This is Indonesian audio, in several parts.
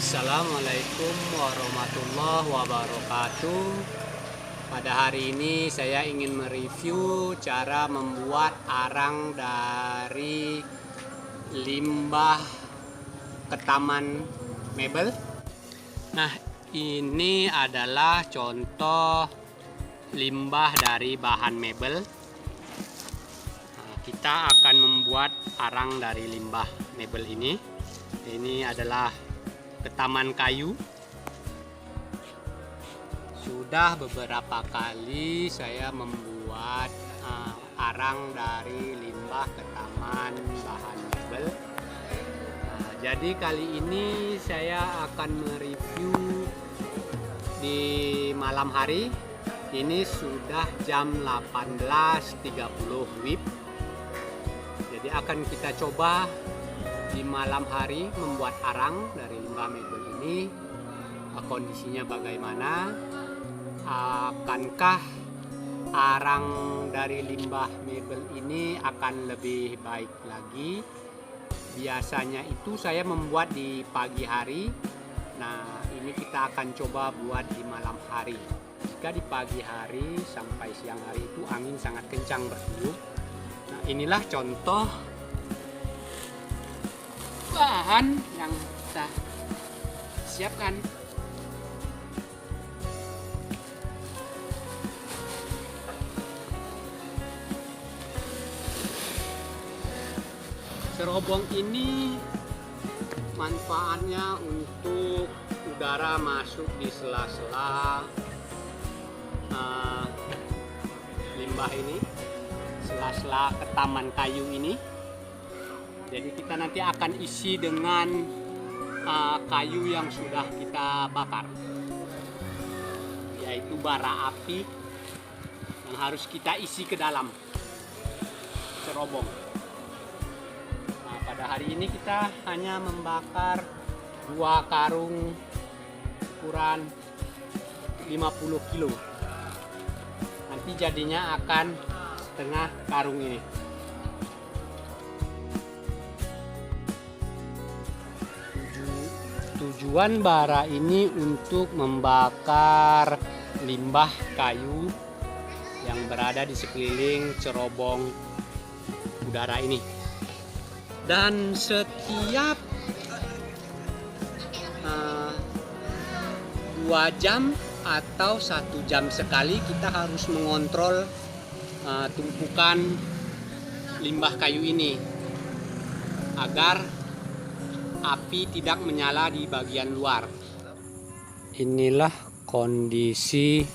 Assalamualaikum warahmatullahi wabarakatuh. Pada hari ini saya ingin mereview cara membuat arang dari limbah ketaman mebel. Nah, ini adalah contoh limbah dari bahan mebel. Nah, kita akan membuat arang dari limbah mebel ini. Ini adalah ketaman kayu. Sudah beberapa kali saya membuat arang dari limbah ketaman bahan mebel. Jadi kali ini saya akan mereview di malam hari. Ini sudah jam 18.30 WIB. Jadi akan kita coba di malam hari membuat arang dari limbah mebel ini. Kondisinya bagaimana? Akankah arang dari limbah mebel ini akan lebih baik lagi? Biasanya itu saya membuat di pagi hari. Nah, ini kita akan coba buat di malam hari. Jika di pagi hari sampai siang hari itu angin sangat kencang bertiup. Nah, inilah contoh bahan yang kita siapkan. Cerobong ini manfaatnya untuk udara masuk di sela-sela limbah ini, sela-sela ketaman kayu ini. Jadi kita nanti akan isi dengan kayu yang sudah kita bakar, yaitu bara api yang harus kita isi ke dalam cerobong. Nah, pada hari ini kita hanya membakar 2 karung ukuran 50 kilo. Nanti jadinya akan setengah karung ini. Tujuan bara ini untuk membakar limbah kayu yang berada di sekeliling cerobong udara ini. Dan setiap 2 jam atau 1 jam sekali kita harus mengontrol tumpukan limbah kayu ini agar api tidak menyala di bagian luar. Inilah kondisi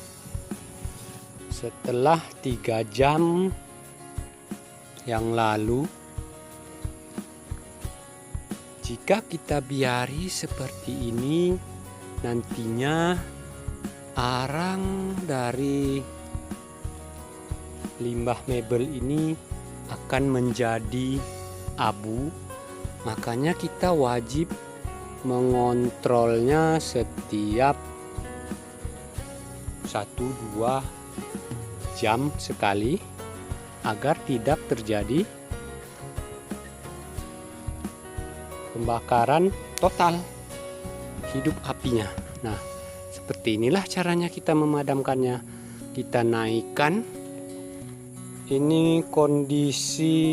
setelah 3 jam yang lalu. Jika kita biari seperti ini, nantinya arang dari limbah mebel ini akan menjadi abu. Makanya kita wajib mengontrolnya setiap 1-2 jam sekali agar tidak terjadi pembakaran total hidup apinya. Nah, seperti inilah caranya kita memadamkannya. Kita naikkan. Ini kondisi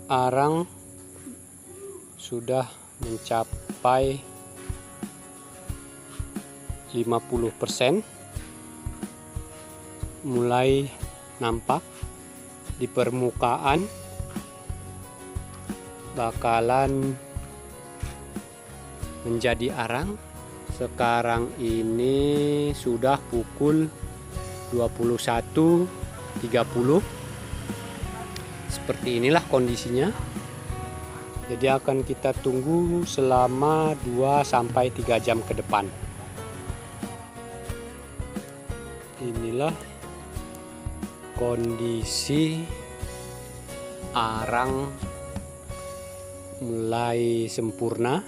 arang sudah mencapai 50%, mulai nampak di permukaan bakalan menjadi arang. Sekarang ini sudah pukul 21.30. Seperti inilah kondisinya. Jadi akan kita tunggu selama 2-3 jam ke depan. Inilah kondisi arang mulai sempurna.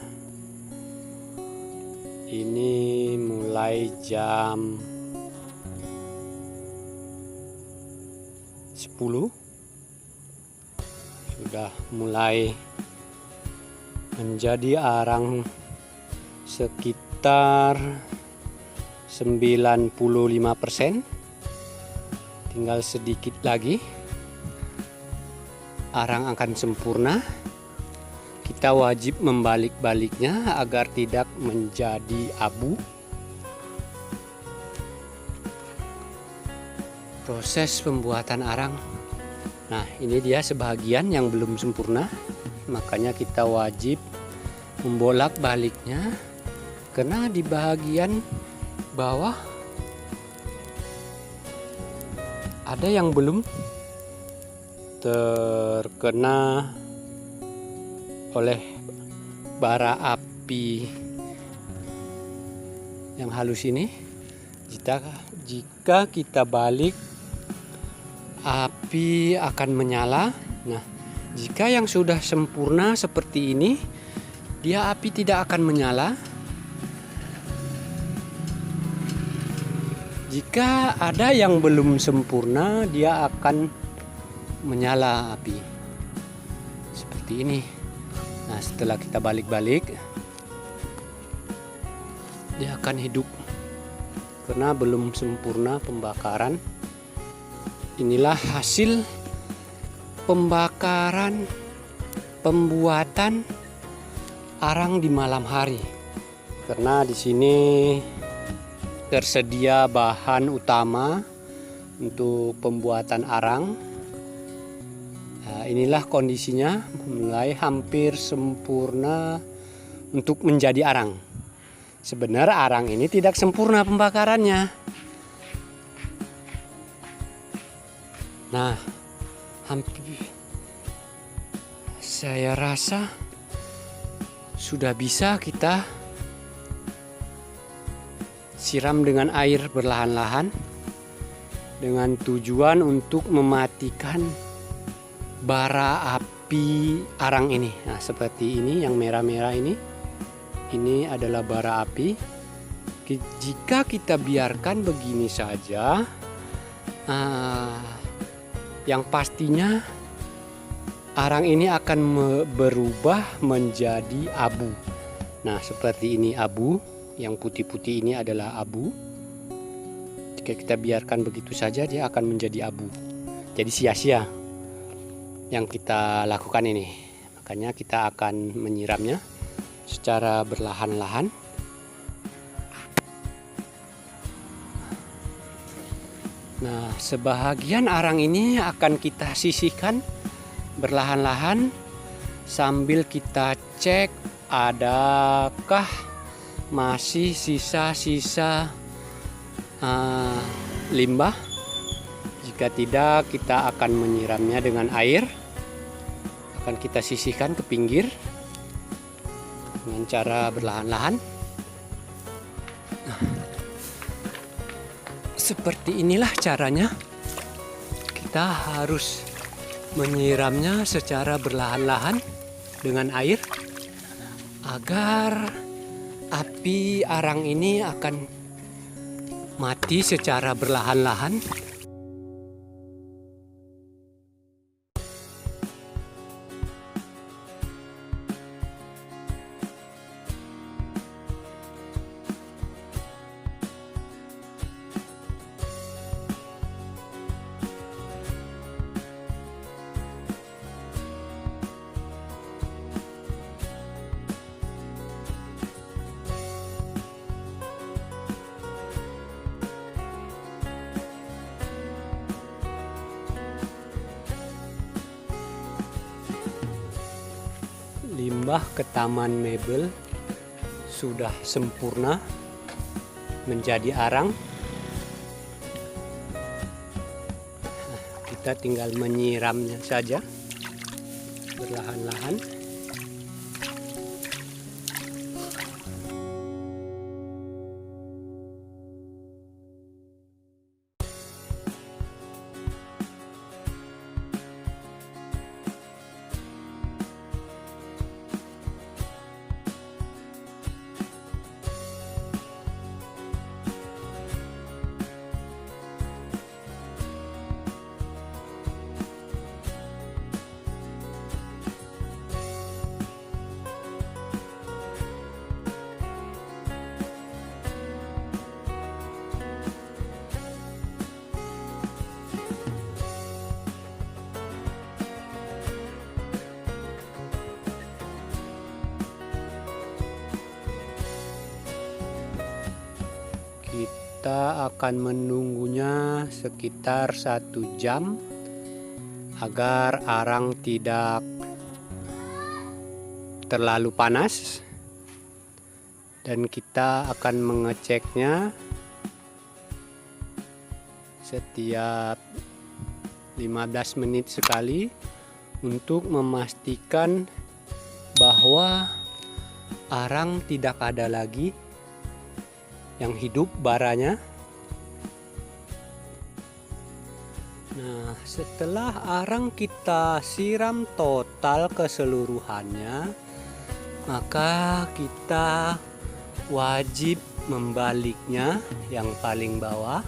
Ini mulai jam 10 sudah mulai menjadi arang sekitar 95%. Tinggal sedikit lagi arang akan sempurna. Kita wajib membalik-baliknya agar tidak menjadi abu. Proses pembuatan arang. Nah, ini dia sebagian yang belum sempurna. Makanya kita wajib membolak-baliknya, karena di bagian bawah ada yang belum terkena oleh bara api yang halus ini. Jika kita balik, api akan menyala. Nah, jika yang sudah sempurna seperti ini, dia api tidak akan menyala. Jika ada yang belum sempurna, dia akan menyala api seperti ini. Nah, setelah kita balik-balik, dia akan hidup karena belum sempurna pembakaran. Inilah hasil pembakaran pembuatan arang di malam hari. Karena di sini tersedia bahan utama untuk pembuatan arang. Nah, inilah kondisinya, mulai hampir sempurna untuk menjadi arang. Sebenarnya arang ini tidak sempurna pembakarannya. Nah, hampir saya rasa sudah bisa kita siram dengan air berlahan-lahan dengan tujuan untuk mematikan bara api arang ini. Nah, seperti ini yang merah-merah ini adalah bara api. Jika kita biarkan begini saja, yang pastinya arang ini akan berubah menjadi abu. Nah, seperti ini abu, yang putih-putih ini adalah abu. Jika kita biarkan begitu saja, dia akan menjadi abu. Jadi sia-sia yang kita lakukan ini. Makanya kita akan menyiramnya secara berlahan-lahan. Nah, sebahagian arang ini akan kita sisihkan berlahan-lahan sambil kita cek adakah masih sisa-sisa limbah. Jika tidak, kita akan menyiramnya dengan air. Akan kita sisihkan ke pinggir dengan cara berlahan-lahan. Seperti inilah caranya. Kita harus menyiramnya secara berlahan-lahan dengan air agar api arang ini akan mati secara berlahan-lahan. Limbah ke taman mebel sudah sempurna menjadi arang. Kita tinggal menyiramnya saja berlahan-lahan. kita akan menunggunya sekitar 1 jam agar arang tidak terlalu panas, dan kita akan mengeceknya setiap 15 menit sekali untuk memastikan bahwa arang tidak ada lagi yang hidup baranya. Nah, setelah arang kita siram total keseluruhannya, maka kita wajib membaliknya yang paling bawah,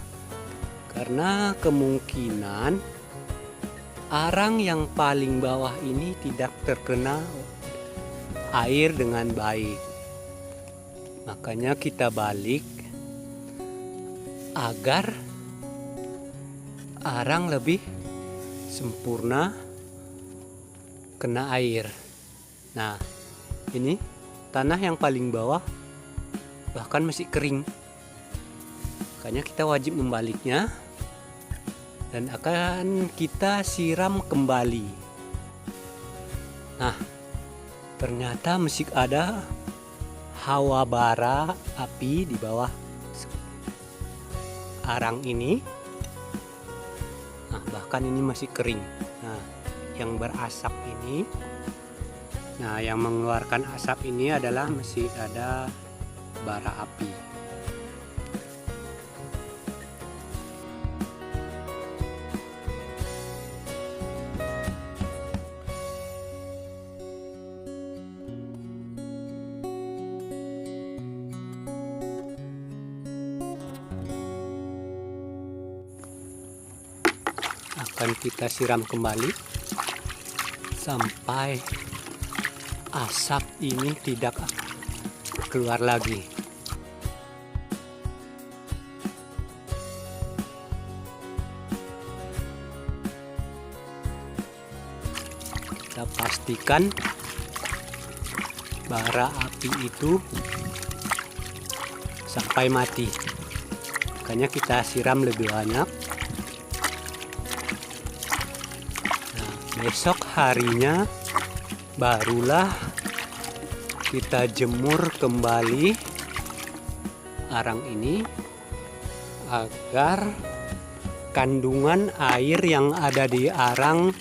karena kemungkinan arang yang paling bawah ini tidak terkena air dengan baik. Makanya kita balik agar arang lebih sempurna kena air. Nah, ini tanah yang paling bawah bahkan masih kering. Makanya kita wajib membaliknya dan akan kita siram kembali. Nah, ternyata masih ada hawa bara api di bawah arang ini. Nah, bahkan ini masih kering. Nah, yang berasap ini, nah yang mengeluarkan asap ini adalah masih ada bara api. Akan kita siram kembali sampai asap ini tidak keluar lagi. Kita pastikan bara api itu sampai mati. Makanya kita siram lebih banyak. Besok harinya barulah kita jemur kembali arang ini agar kandungan air yang ada di arang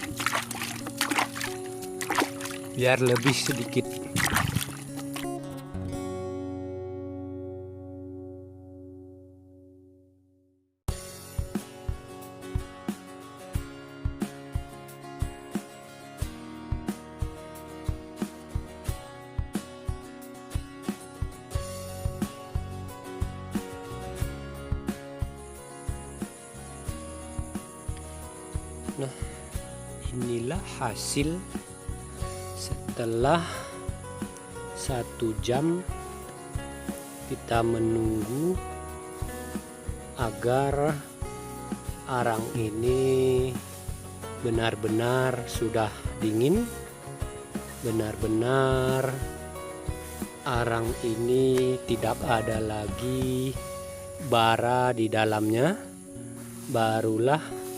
biar lebih sedikit. Nah, inilah hasil setelah 1 jam kita menunggu agar arang ini benar-benar sudah dingin, benar-benar arang ini tidak ada lagi bara di dalamnya. Barulah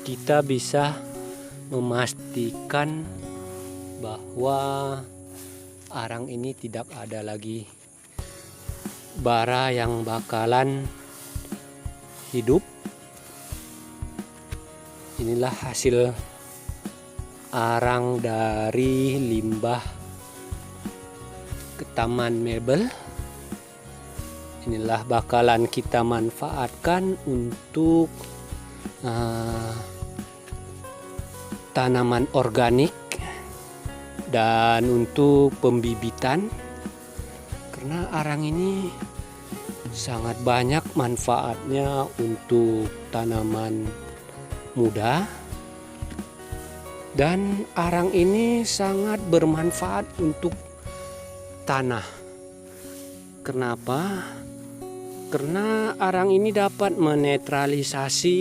kita bisa memastikan bahwa arang ini tidak ada lagi bara yang bakalan hidup. Inilah hasil arang dari limbah ke taman mebel. Inilah bakalan kita manfaatkan untuk tanaman organik dan untuk pembibitan, karena arang ini sangat banyak manfaatnya untuk tanaman muda, dan arang ini sangat bermanfaat untuk tanah. Kenapa? Karena arang ini dapat menetralisasi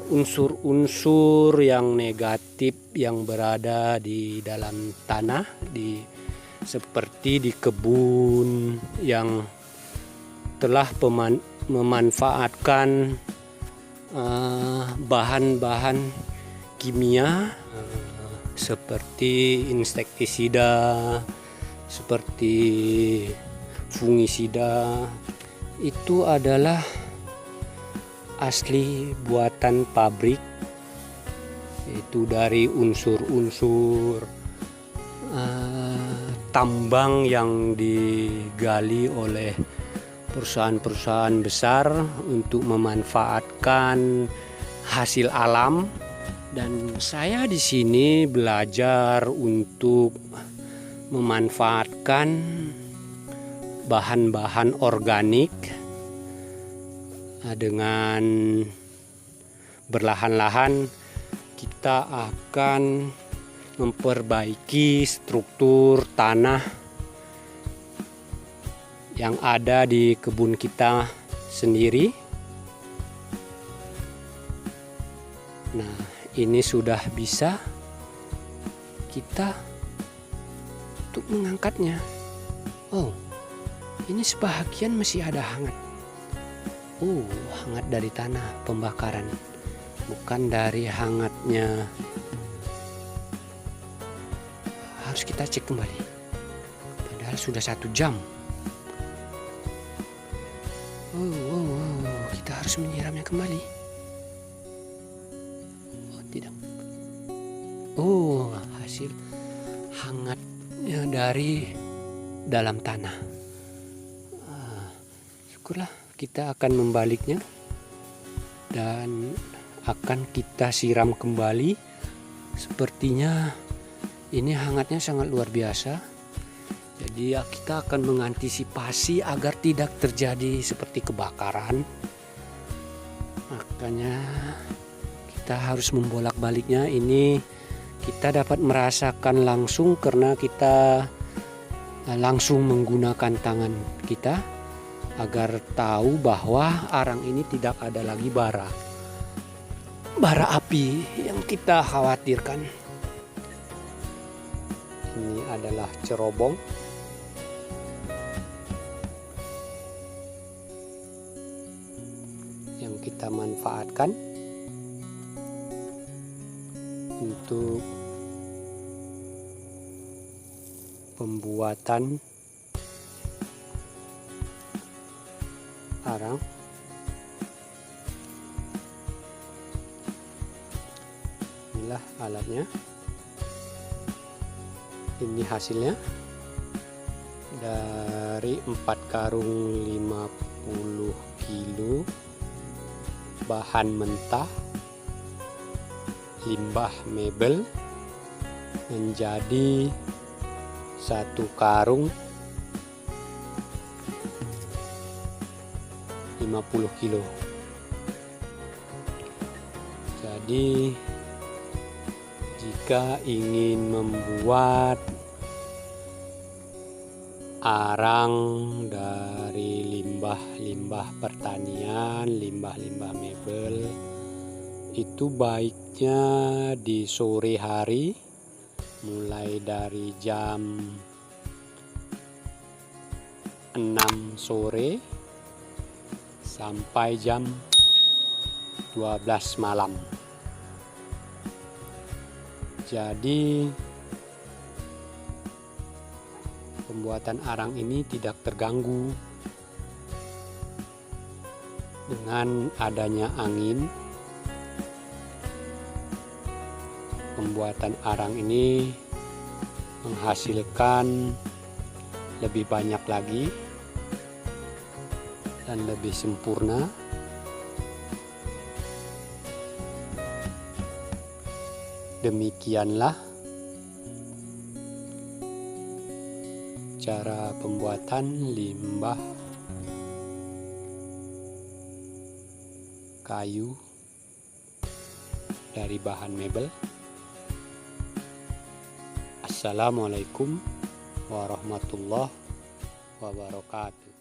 unsur-unsur yang negatif yang berada di dalam tanah, seperti di kebun yang setelah memanfaatkan bahan-bahan kimia seperti insektisida, seperti fungisida, itu adalah asli buatan pabrik, itu dari unsur-unsur tambang yang digali oleh perusahaan-perusahaan besar untuk memanfaatkan hasil alam. Dan saya di sini belajar untuk memanfaatkan bahan-bahan organik dengan berlahan-lahan kita akan memperbaiki struktur tanah yang ada di kebun kita sendiri. Nah, ini sudah bisa kita untuk mengangkatnya. Oh, ini sebahagian masih ada hangat. Oh, hangat dari tanah pembakaran, bukan dari hangatnya. Harus kita cek kembali, padahal sudah 1 jam. Kita harus menyiramnya kembali. Oh, tidak. Oh, hasil hangatnya dari dalam tanah. Syukurlah, kita akan membaliknya dan akan kita siram kembali. Sepertinya ini hangatnya sangat luar biasa. Jadi ya, kita akan mengantisipasi agar tidak terjadi seperti kebakaran. Makanya kita harus membolak-baliknya. Ini kita dapat merasakan langsung karena kita langsung menggunakan tangan kita agar tahu bahwa arang ini tidak ada lagi bara api yang kita khawatirkan. Ini adalah cerobong yang kita manfaatkan untuk pembuatan arang. Inilah alatnya. Ini hasilnya dari 4 karung 50 kilo bahan mentah limbah mebel menjadi 1 karung 50 kilo. Jadi jika ingin membuat arang dari limbah-limbah pertanian, limbah-limbah mebel, itu baiknya di sore hari, mulai dari jam 6 sore sampai jam 12 malam. Jadi pembuatan arang ini tidak terganggu dengan adanya angin. Pembuatan arang ini menghasilkan lebih banyak lagi dan lebih sempurna. Demikianlah cara pembuatan limbah kayu dari bahan mebel. Assalamualaikum warahmatullahi wabarakatuh.